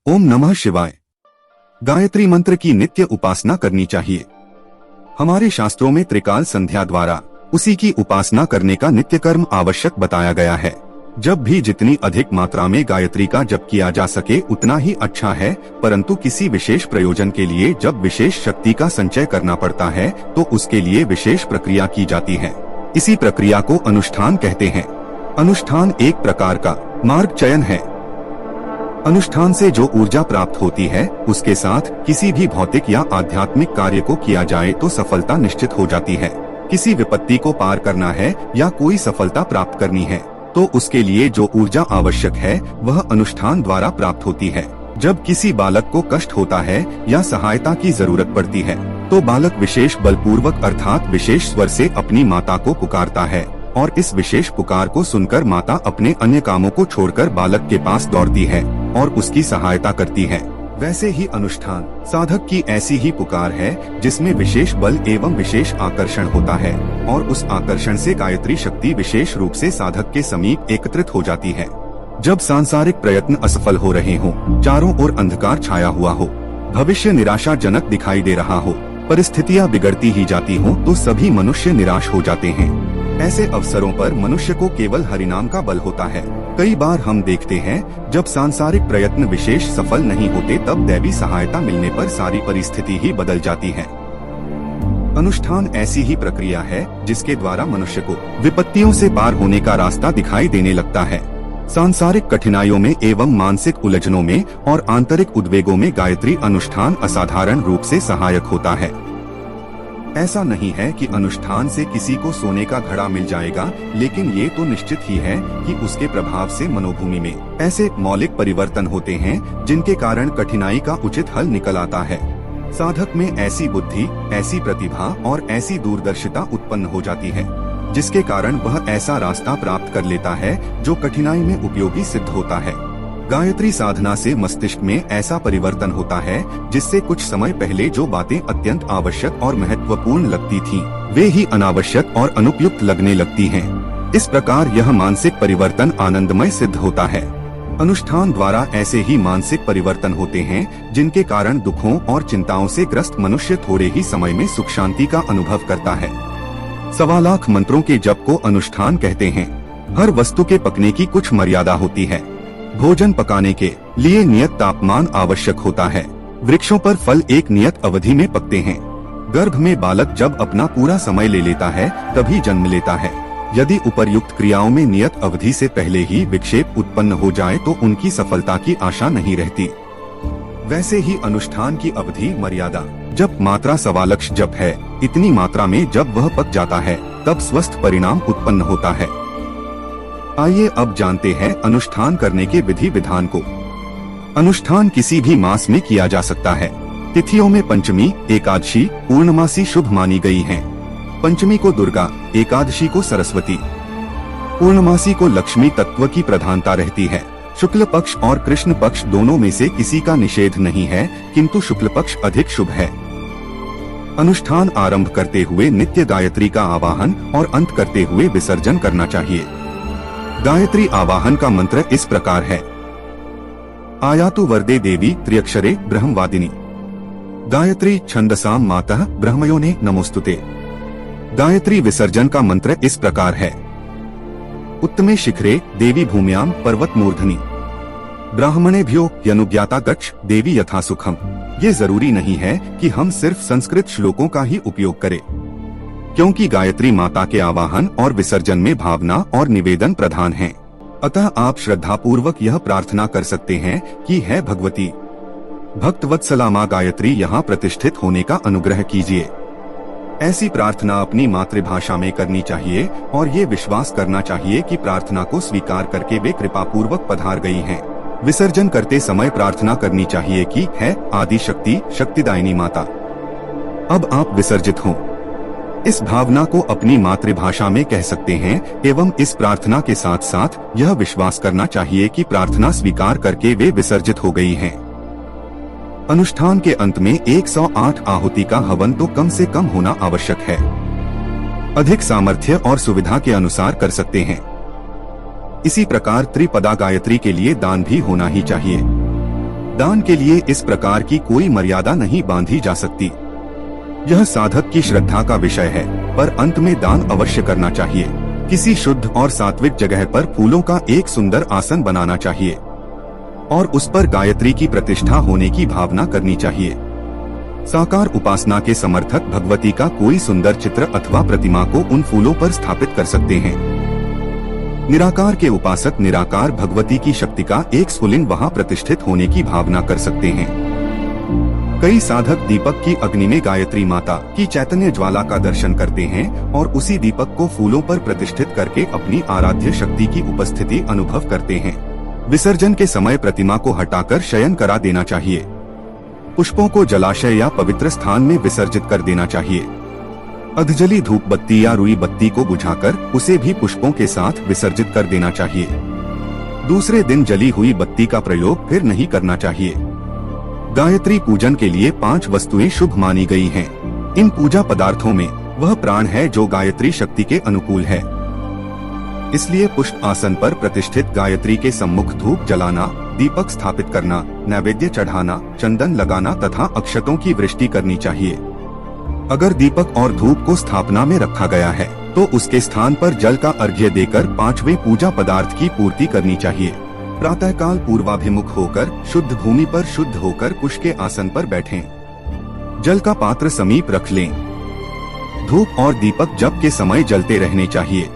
ओम नमः शिवाय। गायत्री मंत्र की नित्य उपासना करनी चाहिए। हमारे शास्त्रों में त्रिकाल संध्या द्वारा उसी की उपासना करने का नित्य कर्म आवश्यक बताया गया है। जब भी जितनी अधिक मात्रा में गायत्री का जप किया जा सके उतना ही अच्छा है, परंतु किसी विशेष प्रयोजन के लिए जब विशेष शक्ति का संचय करना पड़ता है तो उसके लिए विशेष प्रक्रिया की जाती है। इसी प्रक्रिया को अनुष्ठान कहते हैं। अनुष्ठान एक प्रकार का मार्ग चयन है। अनुष्ठान से जो ऊर्जा प्राप्त होती है उसके साथ किसी भी भौतिक या आध्यात्मिक कार्य को किया जाए तो सफलता निश्चित हो जाती है। किसी विपत्ति को पार करना है या कोई सफलता प्राप्त करनी है तो उसके लिए जो ऊर्जा आवश्यक है वह अनुष्ठान द्वारा प्राप्त होती है। जब किसी बालक को कष्ट होता है या सहायता की जरूरत पड़ती है तो बालक विशेष बलपूर्वक अर्थात विशेष स्वर से अपनी माता को पुकारता है और इस विशेष पुकार को सुनकर माता अपने अन्य कामों को छोड़कर बालक के पास दौड़ती है और उसकी सहायता करती है। वैसे ही अनुष्ठान साधक की ऐसी ही पुकार है जिसमें विशेष बल एवं विशेष आकर्षण होता है और उस आकर्षण से गायत्री शक्ति विशेष रूप से साधक के समीप एकत्रित हो जाती है। जब सांसारिक प्रयत्न असफल हो रहे हों, चारों ओर अंधकार छाया हुआ हो, भविष्य निराशाजनक दिखाई दे रहा हो, परिस्थितियां बिगड़ती ही जाती हो तो सभी मनुष्य निराश हो जाते हैं। ऐसे अवसरों पर मनुष्य को केवल हरिनाम का बल होता है। कई बार हम देखते हैं जब सांसारिक प्रयत्न विशेष सफल नहीं होते तब दैवी सहायता मिलने पर सारी परिस्थिति ही बदल जाती है। अनुष्ठान ऐसी ही प्रक्रिया है जिसके द्वारा मनुष्य को विपत्तियों से पार होने का रास्ता दिखाई देने लगता है। सांसारिक कठिनाइयों में एवं मानसिक उलझनों में और आंतरिक उद्वेगों में गायत्री अनुष्ठान असाधारण रूप से सहायक होता है। ऐसा नहीं है कि अनुष्ठान से किसी को सोने का घड़ा मिल जाएगा, लेकिन ये तो निश्चित ही है कि उसके प्रभाव से मनोभूमि में ऐसे मौलिक परिवर्तन होते हैं जिनके कारण कठिनाई का उचित हल निकल आता है। साधक में ऐसी बुद्धि, ऐसी प्रतिभा और ऐसी दूरदर्शिता उत्पन्न हो जाती है जिसके कारण वह ऐसा रास्ता प्राप्त कर लेता है जो कठिनाई में उपयोगी सिद्ध होता है। गायत्री साधना से मस्तिष्क में ऐसा परिवर्तन होता है जिससे कुछ समय पहले जो बातें अत्यंत आवश्यक और महत्वपूर्ण लगती थीं, वे ही अनावश्यक और अनुपयुक्त लगने लगती हैं। इस प्रकार यह मानसिक परिवर्तन आनंदमय सिद्ध होता है। अनुष्ठान द्वारा ऐसे ही मानसिक परिवर्तन होते हैं जिनके कारण दुखों और चिंताओं से ग्रस्त मनुष्य थोड़े ही समय में सुख शांति का अनुभव करता है। 1.25 लाख मंत्रों के जप को अनुष्ठान कहते हैं। हर वस्तु के पकने की कुछ मर्यादा होती है। भोजन पकाने के लिए नियत तापमान आवश्यक होता है। वृक्षों पर फल एक नियत अवधि में पकते हैं। गर्भ में बालक जब अपना पूरा समय ले लेता है तभी जन्म लेता है। यदि उपर्युक्त क्रियाओं में नियत अवधि से पहले ही विक्षेप उत्पन्न हो जाए तो उनकी सफलता की आशा नहीं रहती। वैसे ही अनुष्ठान की अवधि मर्यादा जब मात्रा 1.25 लाख जप है, इतनी मात्रा में जब वह पक जाता है तब स्वस्थ परिणाम उत्पन्न होता है। आइए अब जानते हैं अनुष्ठान करने के विधि विधान को। अनुष्ठान किसी भी मास में किया जा सकता है। तिथियों में पंचमी, एकादशी, पूर्णमासी शुभ मानी गई हैं। पंचमी को दुर्गा, एकादशी को सरस्वती, पूर्णमासी को लक्ष्मी तत्व की प्रधानता रहती है। शुक्ल पक्ष और कृष्ण पक्ष दोनों में से किसी का निषेध नहीं है, किंतु शुक्ल पक्ष अधिक शुभ है। अनुष्ठान आरंभ करते हुए नित्य गायत्री का आवाहन और अंत करते हुए विसर्जन करना चाहिए। गायत्री आवाहन का मंत्र इस प्रकार है। आयातु वरदे देवी त्र्यक्षरे ब्रह्मवादिनी, गायत्री छंदसाम मातः ब्रह्मयोने नमोस्तुते। गायत्री विसर्जन का मंत्र इस प्रकार है। उत्तमे शिखरे देवी भूम्याम पर्वत मूर्धनि, ब्राह्मणेभ्यो यनुज्ञाता गच्छ देवी यथा सुखम। ये जरूरी नहीं है कि हम सिर्फ संस्कृत श्लोकों का ही उपयोग करें, क्योंकि गायत्री माता के आवाहन और विसर्जन में भावना और निवेदन प्रधान है। अतः आप श्रद्धा पूर्वक यह प्रार्थना कर सकते हैं कि हे भगवती भक्तवत्सला माँ गायत्री यहाँ प्रतिष्ठित होने का अनुग्रह कीजिए। ऐसी प्रार्थना अपनी मातृभाषा में करनी चाहिए और ये विश्वास करना चाहिए कि प्रार्थना को स्वीकार करके वे कृपा पूर्वक पधार गई हैं। विसर्जन करते समय प्रार्थना करनी चाहिए कि है आदि शक्ति शक्तिदायिनी माता अब आप विसर्जित हों। इस भावना को अपनी मातृभाषा में कह सकते हैं एवं इस प्रार्थना के साथ साथ यह विश्वास करना चाहिए कि प्रार्थना स्वीकार करके वे विसर्जित हो गई हैं। अनुष्ठान के अंत में 108 आहुति का हवन तो कम से कम होना आवश्यक है। अधिक सामर्थ्य और सुविधा के अनुसार कर सकते हैं। इसी प्रकार त्रिपदा गायत्री के लिए दान भी होना ही चाहिए। दान के लिए इस प्रकार की कोई मर्यादा नहीं बांधी जा सकती। यह साधक की श्रद्धा का विषय है, पर अंत में दान अवश्य करना चाहिए। किसी शुद्ध और सात्विक जगह पर फूलों का एक सुंदर आसन बनाना चाहिए और उस पर गायत्री की प्रतिष्ठा होने की भावना करनी चाहिए। साकार उपासना के समर्थक भगवती का कोई सुंदर चित्र अथवा प्रतिमा को उन फूलों पर स्थापित कर सकते हैं। निराकार के उपासक निराकार भगवती की शक्ति का एक स्फुलिंग वहां प्रतिष्ठित होने की भावना कर सकते हैं। कई साधक दीपक की अग्नि में गायत्री माता की चैतन्य ज्वाला का दर्शन करते हैं और उसी दीपक को फूलों पर प्रतिष्ठित करके अपनी आराध्य शक्ति की उपस्थिति अनुभव करते हैं। विसर्जन के समय प्रतिमा को हटाकर शयन करा देना चाहिए। पुष्पों को जलाशय या पवित्र स्थान में विसर्जित कर देना चाहिए। अधजली धूप बत्ती या रुई बत्ती को बुझाकर उसे भी पुष्पों के साथ विसर्जित कर देना चाहिए। दूसरे दिन जली हुई बत्ती का प्रयोग फिर नहीं करना चाहिए। गायत्री पूजन के लिए 5 वस्तुएं शुभ मानी गई हैं। इन पूजा पदार्थों में वह प्राण है जो गायत्री शक्ति के अनुकूल है। इसलिए पुष्प आसन पर प्रतिष्ठित गायत्री के सम्मुख धूप जलाना, दीपक स्थापित करना, नैवेद्य चढ़ाना, चंदन लगाना तथा अक्षतों की वृष्टि करनी चाहिए। अगर दीपक और धूप को स्थापना में रखा गया है तो उसके स्थान पर जल का अर्घ्य देकर 5वें पूजा पदार्थ की पूर्ति करनी चाहिए। प्रातःकाल पूर्वाभिमुख होकर शुद्ध भूमि पर शुद्ध होकर कुश के आसन पर बैठें। जल का पात्र समीप रख लें। धूप और दीपक जप के समय जलते रहने चाहिए।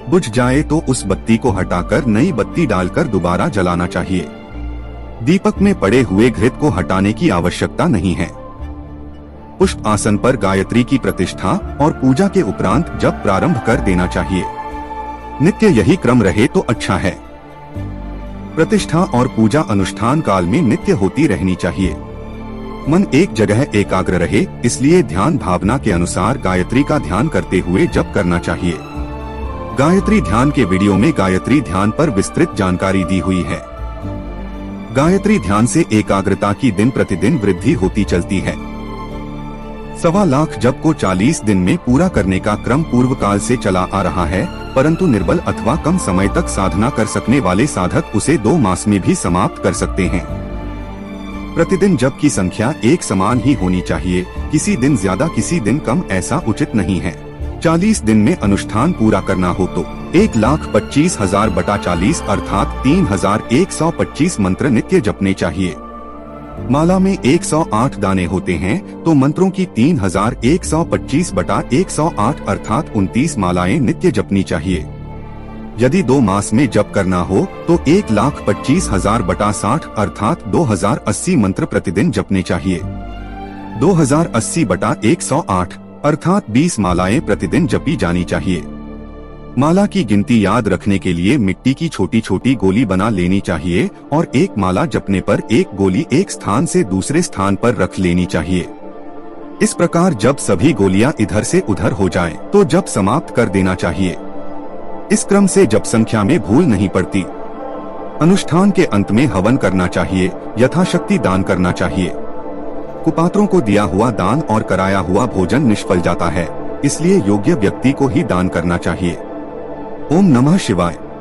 बुझ जाए तो उस बत्ती को हटाकर नई बत्ती डालकर दोबारा जलाना चाहिए। दीपक में पड़े हुए घृत को हटाने की आवश्यकता नहीं है। पुष्प आसन पर गायत्री की प्रतिष्ठा और पूजा के उपरांत जप प्रारंभ कर देना चाहिए। नित्य यही क्रम रहे तो अच्छा है। प्रतिष्ठा और पूजा अनुष्ठान काल में नित्य होती रहनी चाहिए। मन एक जगह एकाग्र रहे, इसलिए ध्यान भावना के अनुसार गायत्री का ध्यान करते हुए जप करना चाहिए। गायत्री ध्यान के वीडियो में गायत्री ध्यान पर विस्तृत जानकारी दी हुई है। गायत्री ध्यान से एकाग्रता की दिन प्रतिदिन वृद्धि होती चलती है। 1.25 लाख जप को 40 दिन में पूरा करने का क्रम पूर्व काल से चला आ रहा है, परंतु निर्बल अथवा कम समय तक साधना कर सकने वाले साधक उसे 2 मास में भी समाप्त कर सकते हैं। प्रतिदिन जप की संख्या एक समान ही होनी चाहिए, किसी दिन ज्यादा किसी दिन कम ऐसा उचित नहीं है। 40 दिन में अनुष्ठान पूरा करना हो तो 1,25,000 बटा 40 अर्थात 3,125 मंत्र नित्य जपने चाहिए। माला में 108 दाने होते हैं तो मंत्रों की 3,125 बटा 108 अर्थात 29 मालाएं नित्य जपनी चाहिए। यदि 2 मास में जप करना हो तो 1,25,000 बटा 60 अर्थात 2,080 मंत्र प्रतिदिन जपने चाहिए। 2,080 बटा 108 अर्थात 20 मालाएं प्रतिदिन जपी जानी चाहिए। माला की गिनती याद रखने के लिए मिट्टी की छोटी छोटी गोली बना लेनी चाहिए और एक माला जपने पर एक गोली एक स्थान से दूसरे स्थान पर रख लेनी चाहिए। इस प्रकार जब सभी गोलियां इधर से उधर हो जाएं, तो जप समाप्त कर देना चाहिए। इस क्रम से जप संख्या में भूल नहीं पड़ती। अनुष्ठान के अंत में हवन करना चाहिए, यथाशक्ति दान करना चाहिए। कुपात्रों को दिया हुआ दान और कराया हुआ भोजन निष्फल जाता है, इसलिए योग्य व्यक्ति को ही दान करना चाहिए। ओम नमः शिवाय।